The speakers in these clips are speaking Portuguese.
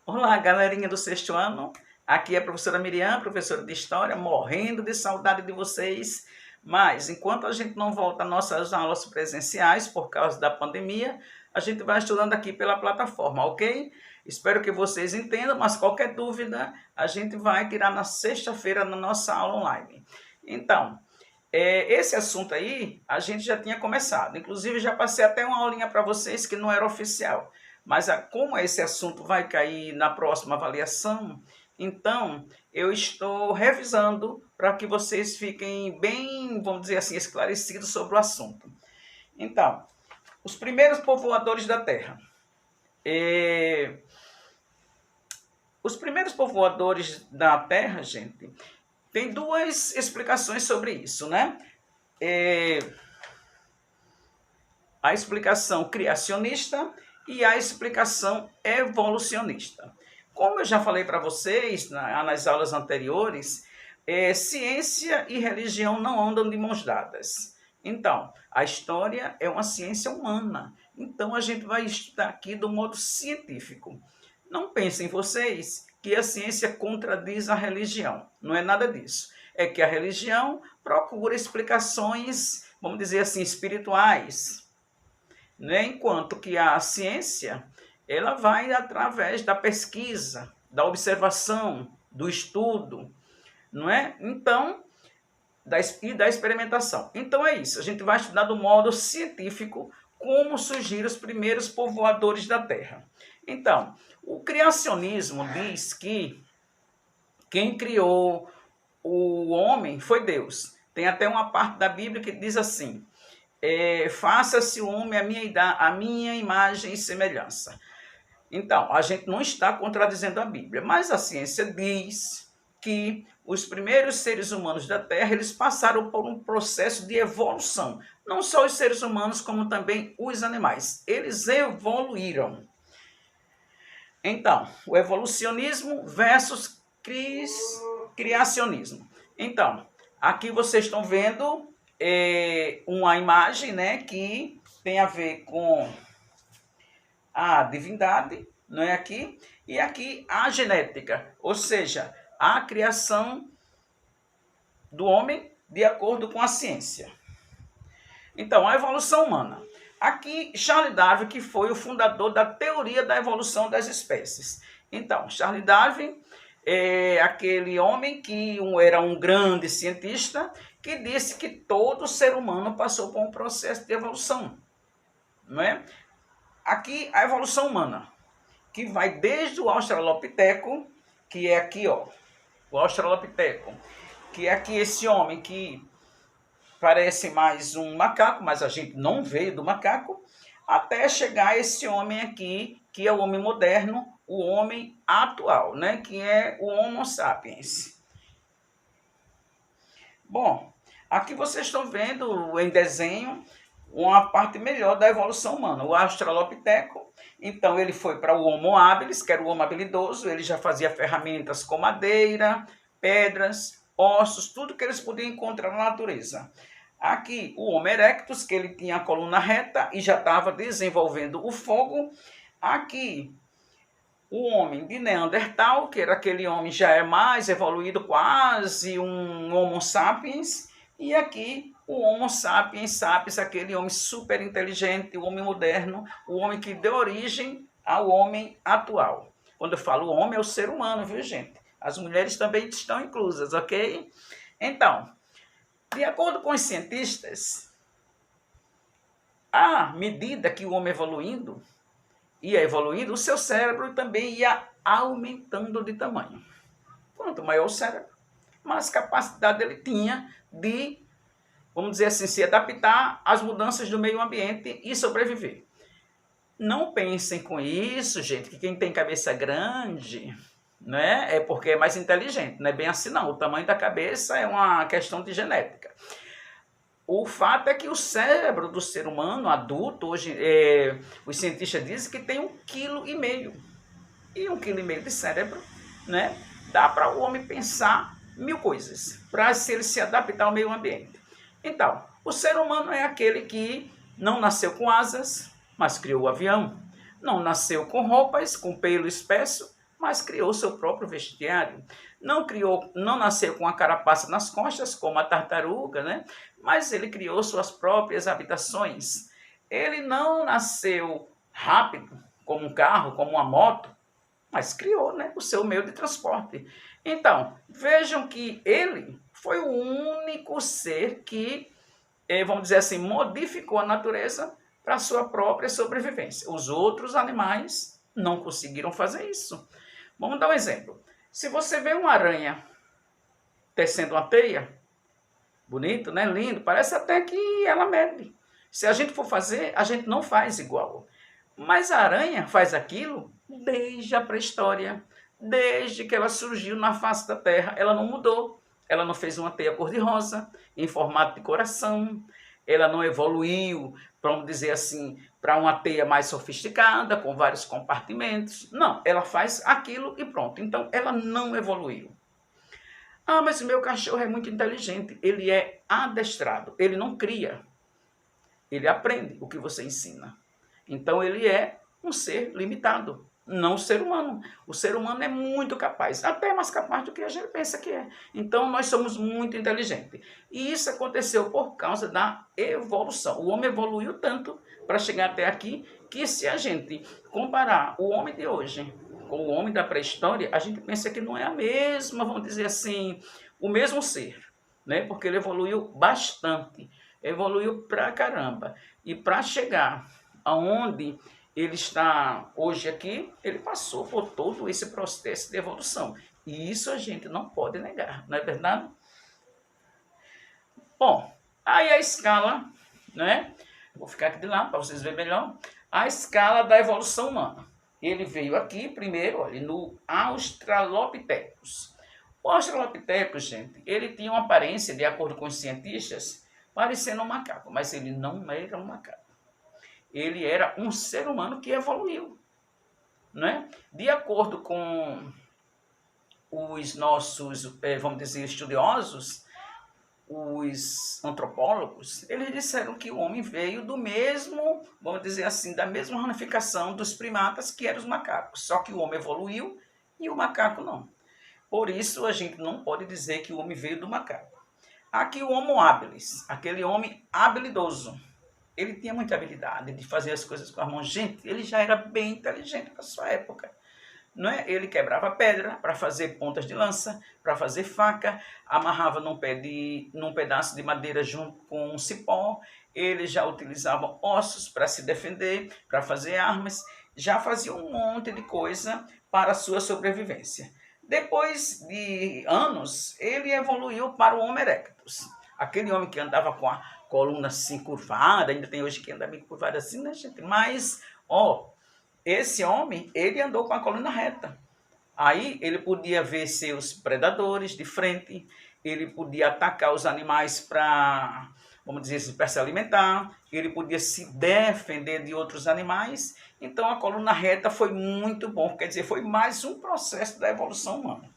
Olá, galerinha do sexto ano. Aqui é a professora Miriam, professora de História, morrendo de saudade de vocês. Mas, enquanto a gente não volta às nossas aulas presenciais por causa da pandemia, a gente vai estudando aqui pela plataforma, ok? Espero que vocês entendam, mas qualquer dúvida, a gente vai tirar na sexta-feira na nossa aula online. Então, esse assunto aí, a gente já tinha começado. Inclusive, já passei até uma aulinha para vocês que não era oficial. Mas como esse assunto vai cair na próxima avaliação, então eu estou revisando para que vocês fiquem bem, vamos dizer assim, esclarecidos sobre o assunto. Então, os primeiros povoadores da Terra. Os primeiros povoadores da Terra, gente, tem duas explicações sobre isso, né? A explicação criacionista e a explicação evolucionista. Como eu já falei para vocês nas aulas anteriores, ciência e religião não andam de mãos dadas. Então, a história é uma ciência humana. Então, a gente vai estudar aqui do modo científico. Não pensem vocês que a ciência contradiz a religião. Não é nada disso. É que a religião procura explicações, vamos dizer assim, espirituais, né? Enquanto que a ciência, ela vai através da pesquisa, da observação, do estudo, não é? Então, e da experimentação. Então é isso, a gente vai estudar do modo científico como surgiram os primeiros povoadores da Terra. Então, o criacionismo diz que quem criou o homem foi Deus. Tem até uma parte da Bíblia que diz assim: faça-se o homem a minha imagem e semelhança. Então, a gente não está contradizendo a Bíblia, mas a ciência diz que os primeiros seres humanos da Terra, eles passaram por um processo de evolução. Não só os seres humanos, como também os animais. Eles evoluíram. Então, o evolucionismo versus criacionismo. Então, aqui vocês estão vendo uma imagem, né, que tem a ver com a divindade, não é aqui? E aqui a genética, ou seja, a criação do homem de acordo com a ciência. Então, a evolução humana. Aqui, Charles Darwin, que foi o fundador da teoria da evolução das espécies. Então, Charles Darwin é aquele homem que era um grande cientista que disse que todo ser humano passou por um processo de evolução, não é? Aqui, a evolução humana, que vai desde o Australopiteco, que é aqui, ó, o Australopiteco, que é aqui esse homem que parece mais um macaco, mas a gente não veio do macaco, até chegar esse homem aqui, que é o homem moderno, o homem atual, né? Que é o Homo sapiens. Bom, aqui vocês estão vendo em desenho uma parte melhor da evolução humana. O Australopiteco, então ele foi para o Homo habilis, que era o Homo habilidoso, ele já fazia ferramentas com madeira, pedras, ossos, tudo que eles podiam encontrar na natureza. Aqui o Homo erectus, que ele tinha a coluna reta e já estava desenvolvendo o fogo. Aqui o homem de Neandertal, que era aquele homem já é mais evoluído, quase um Homo sapiens. E aqui o Homo sapiens sapiens, aquele homem super inteligente, o homem moderno, o homem que deu origem ao homem atual. Quando eu falo homem, é o ser humano, viu, gente? As mulheres também estão inclusas, ok? Então, de acordo com os cientistas, à medida que o homem ia evoluindo, o seu cérebro também ia aumentando de tamanho. Quanto maior o cérebro, mais capacidade ele tinha de, vamos dizer assim, se adaptar às mudanças do meio ambiente e sobreviver. Não pensem com isso, gente, que quem tem cabeça grande, né, é porque é mais inteligente. Não é bem assim, não. O tamanho da cabeça é uma questão de genética. O fato é que o cérebro do ser humano adulto, hoje, os cientistas dizem que tem 1,5 kg. E 1,5 kg de cérebro, né, dá para o homem pensar 1000 coisas, para ele se adaptar ao meio ambiente. Então, o ser humano é aquele que não nasceu com asas, mas criou o avião. Não nasceu com roupas, com pelo espesso, mas criou seu próprio vestiário. Não nasceu com a carapaça nas costas, como a tartaruga, né? Mas ele criou suas próprias habitações. Ele não nasceu rápido, como um carro, como uma moto, mas criou, né, o seu meio de transporte. Então, vejam que ele foi o único ser que, vamos dizer assim, modificou a natureza para a sua própria sobrevivência. Os outros animais não conseguiram fazer isso. Vamos dar um exemplo. Se você vê uma aranha tecendo uma teia, bonito, né? Lindo, parece até que ela mede. Se a gente for fazer, a gente não faz igual. Mas a aranha faz aquilo desde a pré-história, desde que ela surgiu na face da Terra. Ela não mudou. Ela não fez uma teia cor-de-rosa, em formato de coração. Ela não evoluiu, vamos dizer assim, para uma teia mais sofisticada, com vários compartimentos. Não, ela faz aquilo e pronto. Então, ela não evoluiu. Ah, mas o meu cachorro é muito inteligente. Ele é adestrado. Ele não cria. Ele aprende o que você ensina. Então, ele é um ser limitado, não um ser humano. O ser humano é muito capaz, até mais capaz do que a gente pensa que é. Então, nós somos muito inteligentes. E isso aconteceu por causa da evolução. O homem evoluiu tanto para chegar até aqui, que se a gente comparar o homem de hoje com o homem da pré-história, a gente pensa que não é a mesma, vamos dizer assim, o mesmo ser, né? Porque ele evoluiu bastante, evoluiu pra caramba. E para chegar aonde ele está hoje aqui, ele passou por todo esse processo de evolução. E isso a gente não pode negar, não é verdade? Bom, aí a escala, né? Vou ficar aqui de lado para vocês verem melhor. A escala da evolução humana. Ele veio aqui primeiro, olha, no Australopithecus. O Australopithecus, gente, ele tinha uma aparência, de acordo com os cientistas, parecendo um macaco, mas ele não era um macaco. Ele era um ser humano que evoluiu, né? De acordo com os nossos, vamos dizer, estudiosos, os antropólogos, eles disseram que o homem veio do mesmo, vamos dizer assim, da mesma ramificação dos primatas que eram os macacos. Só que o homem evoluiu e o macaco não. Por isso a gente não pode dizer que o homem veio do macaco. Aqui o Homo habilis, aquele homem habilidoso. Ele tinha muita habilidade de fazer as coisas com a mão. Gente, ele já era bem inteligente para sua época. Não é? Ele quebrava pedra para fazer pontas de lança, para fazer faca, amarrava num pedaço de madeira junto com um cipó. Ele já utilizava ossos para se defender, para fazer armas. Já fazia um monte de coisa para a sua sobrevivência. Depois de anos, ele evoluiu para o Homo erectus. Aquele homem que andava com a coluna assim curvada, ainda tem hoje que anda meio curvada assim, né, gente? Mas, esse homem, ele andou com a coluna reta. Aí ele podia ver seus predadores de frente, ele podia atacar os animais para, vamos dizer assim, para se alimentar, ele podia se defender de outros animais. Então a coluna reta foi muito bom, quer dizer, foi mais um processo da evolução humana.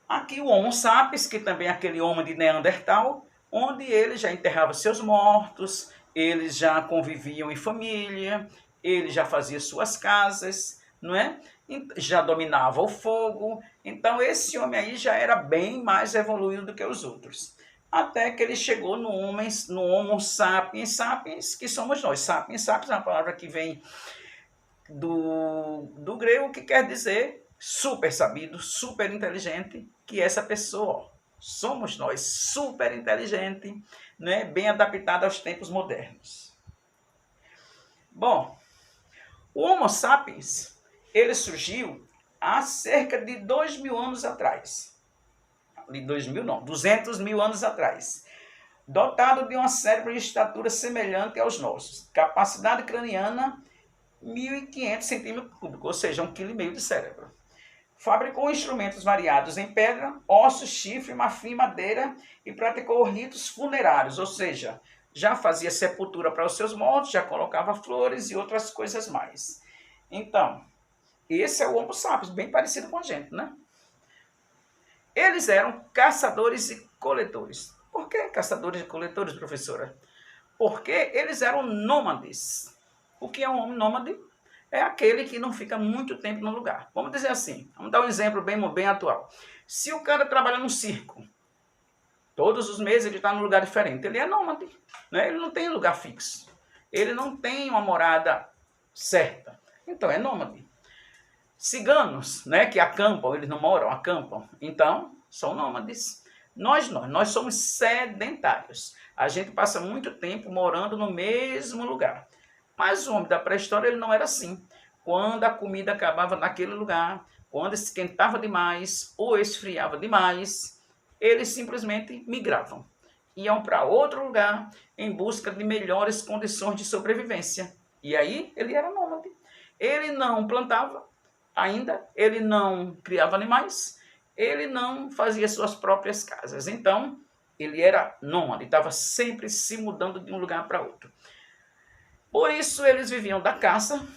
Aqui o Homo sapiens, que também é aquele homem de Neandertal, onde ele já enterrava seus mortos, eles já conviviam em família, ele já fazia suas casas, não é? Já dominava o fogo. Então esse homem aí já era bem mais evoluído do que os outros. Até que ele chegou no Homo sapiens sapiens, que somos nós. Sapiens sapiens é uma palavra que vem do grego, que quer dizer super sabido, super inteligente, que essa pessoa, somos nós, super inteligente, né, bem adaptado aos tempos modernos. Bom, o Homo sapiens, ele surgiu há cerca de 2.000 anos atrás. De 2.000 não, 200 mil anos atrás. Dotado de um cérebro de estatura semelhante aos nossos. Capacidade craniana, 1.500 centímetros cúbicos, ou seja, 1,5 kg de cérebro. Fabricou instrumentos variados em pedra, ossos, chifre, marfim, madeira e praticou ritos funerários, ou seja, já fazia sepultura para os seus mortos, já colocava flores e outras coisas mais. Então, esse é o Homo sapiens, bem parecido com a gente, né? Eles eram caçadores e coletores. Por que caçadores e coletores, professora? Porque eles eram nômades. O que é um homem nômade? é aquele que não fica muito tempo no lugar. Vamos dizer assim, vamos dar um exemplo bem atual. Se o cara trabalha no circo, todos os meses ele está num lugar diferente, ele é nômade, né? Ele não tem lugar fixo, ele não tem uma morada certa, então é nômade. Ciganos, né, que acampam, eles não moram, acampam, então são nômades. Nós somos sedentários. A gente passa muito tempo morando no mesmo lugar. Mas o homem da pré-história ele não era assim. Quando a comida acabava naquele lugar, quando esquentava demais ou esfriava demais, eles simplesmente migravam. Iam para outro lugar em busca de melhores condições de sobrevivência. E aí ele era nômade. Ele não plantava ainda, ele não criava animais, ele não fazia suas próprias casas. Então, ele era nômade, estava sempre se mudando de um lugar para outro. Por isso, eles viviam da caça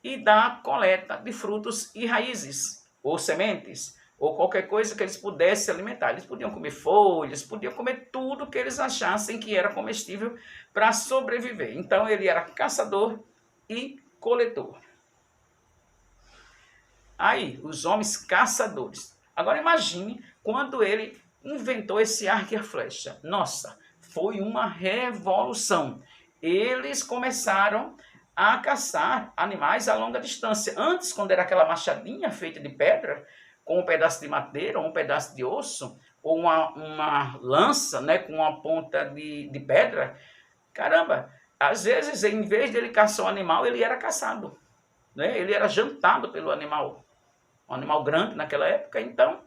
e da coleta de frutos e raízes, ou sementes, ou qualquer coisa que eles pudessem alimentar. Eles podiam comer folhas, podiam comer tudo que eles achassem que era comestível para sobreviver. Então, ele era caçador e coletor. Aí, os homens caçadores. Agora imagine quando ele inventou esse arco e a flecha. Nossa, foi uma revolução. Eles começaram a caçar animais a longa distância. Antes, quando era aquela machadinha feita de pedra, com um pedaço de madeira, ou um pedaço de osso, ou uma lança, né, com uma ponta de pedra, caramba, às vezes, em vez de ele caçar um animal, ele era caçado. Né? Ele era jantado pelo animal. Um animal grande naquela época, então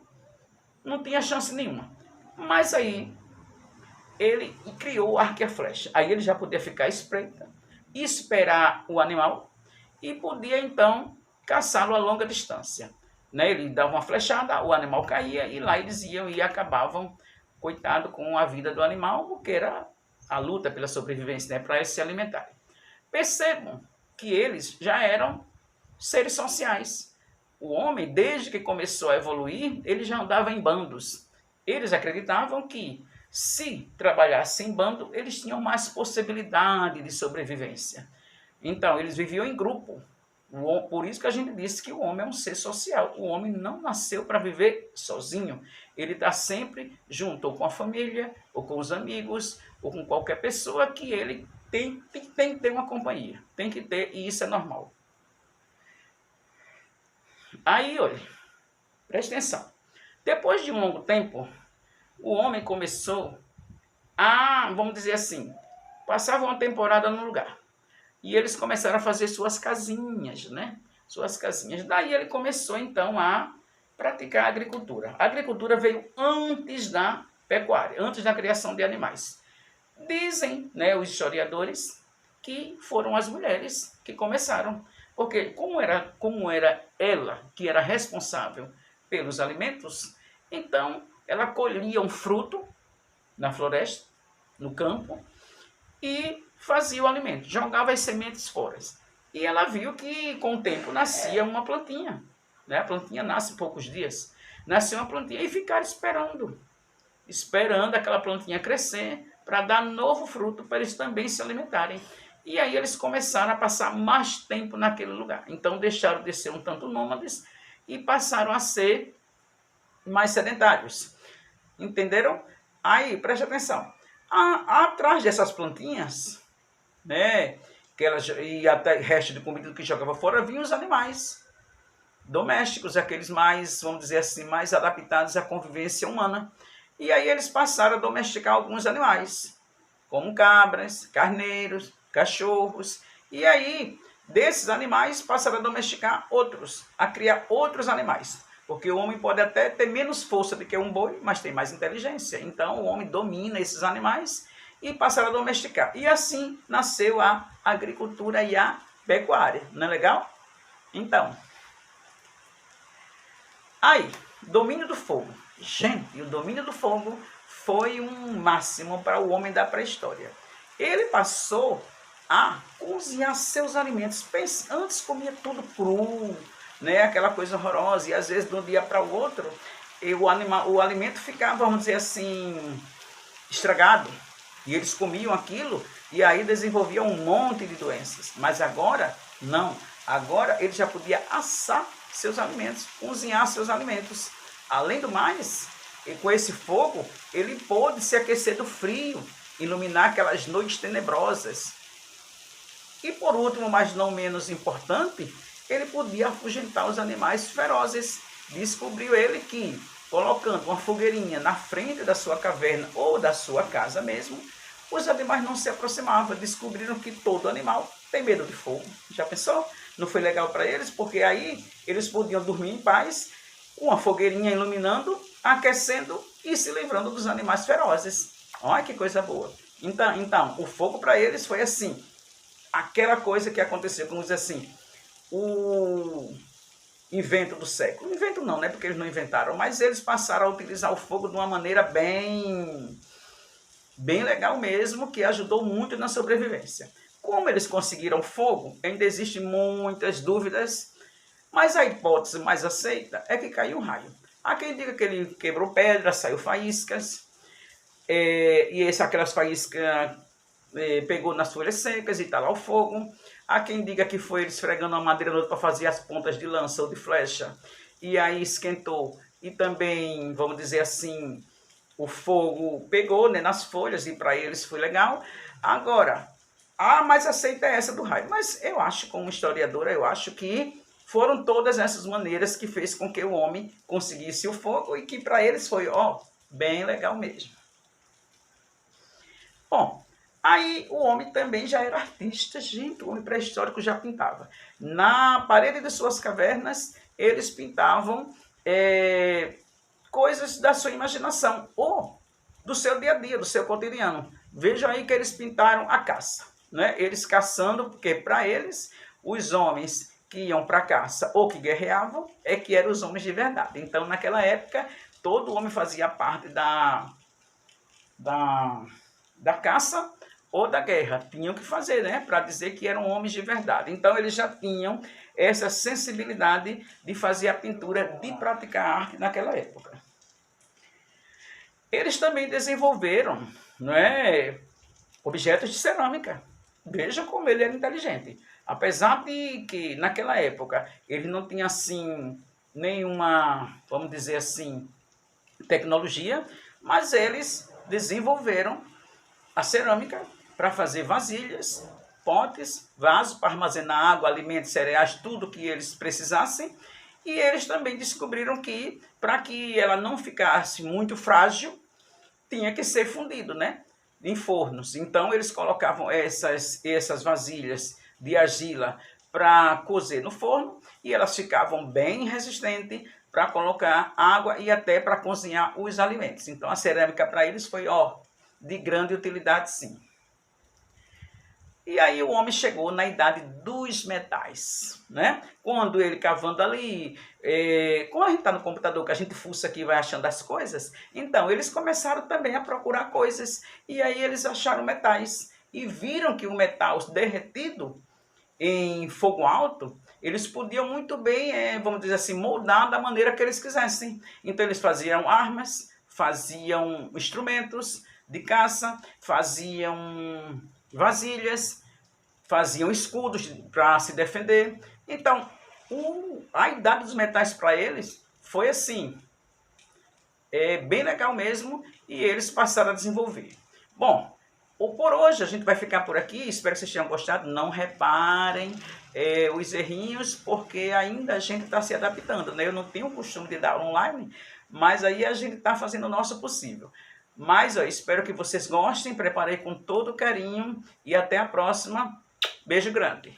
não tinha chance nenhuma. Mas aí ele criou o arco e a flecha. Aí ele já podia ficar à espreita, esperar o animal e podia então caçá-lo a longa distância. Né? Ele dava uma flechada, o animal caía e lá eles iam e acabavam, coitado, com a vida do animal, porque era a luta pela sobrevivência, né? Para eles se alimentarem. Percebam que eles já eram seres sociais. O homem, desde que começou a evoluir, ele já andava em bandos. Eles acreditavam que, se trabalhassem em bando, eles tinham mais possibilidade de sobrevivência. Então, eles viviam em grupo. Por isso que a gente disse que o homem é um ser social. O homem não nasceu para viver sozinho. Ele está sempre junto, ou com a família, ou com os amigos, ou com qualquer pessoa que ele tem que ter uma companhia. Tem que ter, e isso é normal. Aí, olha, preste atenção. Depois de um longo tempo, o homem começou a, vamos dizer assim, passava uma temporada no lugar. E eles começaram a fazer suas casinhas, né? Suas casinhas. Daí ele começou, então, a praticar a agricultura. A agricultura veio antes da pecuária, antes da criação de animais. Dizem, né, os historiadores, que foram as mulheres que começaram. Porque como era ela que era responsável pelos alimentos, então ela colhia um fruto na floresta, no campo, e fazia o alimento, jogava as sementes fora. E ela viu que com o tempo nascia uma plantinha. Né? A plantinha nasce em poucos dias. Nasceu uma plantinha e ficaram esperando aquela plantinha crescer para dar novo fruto para eles também se alimentarem. E aí eles começaram a passar mais tempo naquele lugar. Então deixaram de ser um tanto nômades e passaram a ser mais sedentários. Entenderam? Aí, preste atenção. Atrás dessas plantinhas, né, e até resto de comida que jogava fora, vinham os animais domésticos, aqueles mais, vamos dizer assim, mais adaptados à convivência humana. E aí eles passaram a domesticar alguns animais, como cabras, carneiros, cachorros, e aí desses animais passaram a domesticar outros, a criar outros animais, porque o homem pode até ter menos força do que um boi, mas tem mais inteligência, então o homem domina esses animais e passaram a domesticar, e assim nasceu a agricultura e a pecuária, não é legal? Então, aí, domínio do fogo, gente, o domínio do fogo foi um máximo para o homem da pré-história. Ele passou a cozinhar seus alimentos. Antes comia tudo cru, né? Aquela coisa horrorosa. E às vezes de um dia para o outro, o alimento ficava, vamos dizer assim, estragado. E eles comiam aquilo e aí desenvolviam um monte de doenças. Mas agora Não, agora ele já podia assar seus alimentos, cozinhar seus alimentos. Além do mais, e com esse fogo, ele pôde se aquecer do frio, iluminar aquelas noites tenebrosas. E por último, mas não menos importante, ele podia afugentar os animais ferozes. Descobriu ele que, colocando uma fogueirinha na frente da sua caverna ou da sua casa mesmo, os animais não se aproximavam. Descobriram que todo animal tem medo de fogo. Já pensou? Não foi legal para eles? Porque aí eles podiam dormir em paz, com a fogueirinha iluminando, aquecendo e se livrando dos animais ferozes. Olha que coisa boa. Então o fogo para eles foi assim, aquela coisa que aconteceu, como dizer assim, o invento do século. Invento não, né? Porque eles não inventaram, mas eles passaram a utilizar o fogo de uma maneira bem legal mesmo, que ajudou muito na sobrevivência. Como eles conseguiram fogo, ainda existem muitas dúvidas, mas a hipótese mais aceita é que caiu um raio. Há quem diga que ele quebrou pedra, saiu faíscas, aquelas faíscas pegou nas folhas secas e está lá o fogo. Há quem diga que foi ele esfregando a madeira no outro para fazer as pontas de lança ou de flecha, e aí esquentou, e também, vamos dizer assim, o fogo pegou, né, nas folhas, e para eles foi legal. Agora, a mais aceita é essa do raio. Mas eu acho, como historiadora, eu acho que foram todas essas maneiras que fez com que o homem conseguisse o fogo e que para eles foi, bem legal mesmo. Bom, aí o homem também já era artista, gente, o homem pré-histórico já pintava. Na parede de suas cavernas, eles pintavam coisas da sua imaginação ou do seu dia a dia, do seu cotidiano. Veja aí que eles pintaram a caça, né? Eles caçando, porque para eles, os homens que iam para a caça ou que guerreavam, que eram os homens de verdade. Então, naquela época, todo homem fazia parte da caça ou da guerra. Tinham que fazer, né? Para dizer que eram homens de verdade. Então, eles já tinham essa sensibilidade de fazer a pintura, de praticar a arte naquela época. Eles também desenvolveram, né, objetos de cerâmica. Veja como ele era inteligente. Apesar de que, naquela época, ele não tinha, assim, nenhuma, vamos dizer assim, tecnologia, mas eles desenvolveram a cerâmica para fazer vasilhas, potes, vasos para armazenar água, alimentos, cereais, tudo que eles precisassem. E eles também descobriram que, para que ela não ficasse muito frágil, tinha que ser fundido, né, em fornos. Então, eles colocavam essas vasilhas de argila para cozer no forno e elas ficavam bem resistentes para colocar água e até para cozinhar os alimentos. Então, a cerâmica para eles foi, de grande utilidade, sim. E aí o homem chegou na idade dos metais, né? Quando ele cavando ali, como a gente está no computador, que a gente fuça aqui e vai achando as coisas, então eles começaram também a procurar coisas, e aí eles acharam metais, e viram que o metal derretido em fogo alto, eles podiam muito bem, vamos dizer assim, moldar da maneira que eles quisessem. Então eles faziam armas, faziam instrumentos de caça, faziam vasilhas, faziam escudos para se defender. Então, a idade dos metais para eles foi assim, bem legal mesmo, e eles passaram a desenvolver. Bom, por hoje a gente vai ficar por aqui, espero que vocês tenham gostado. Não reparem os errinhos, porque ainda a gente está se adaptando, né? Eu não tenho o costume de dar online, mas aí a gente está fazendo o nosso possível. Mas espero que vocês gostem, preparei com todo carinho e até a próxima. Beijo grande.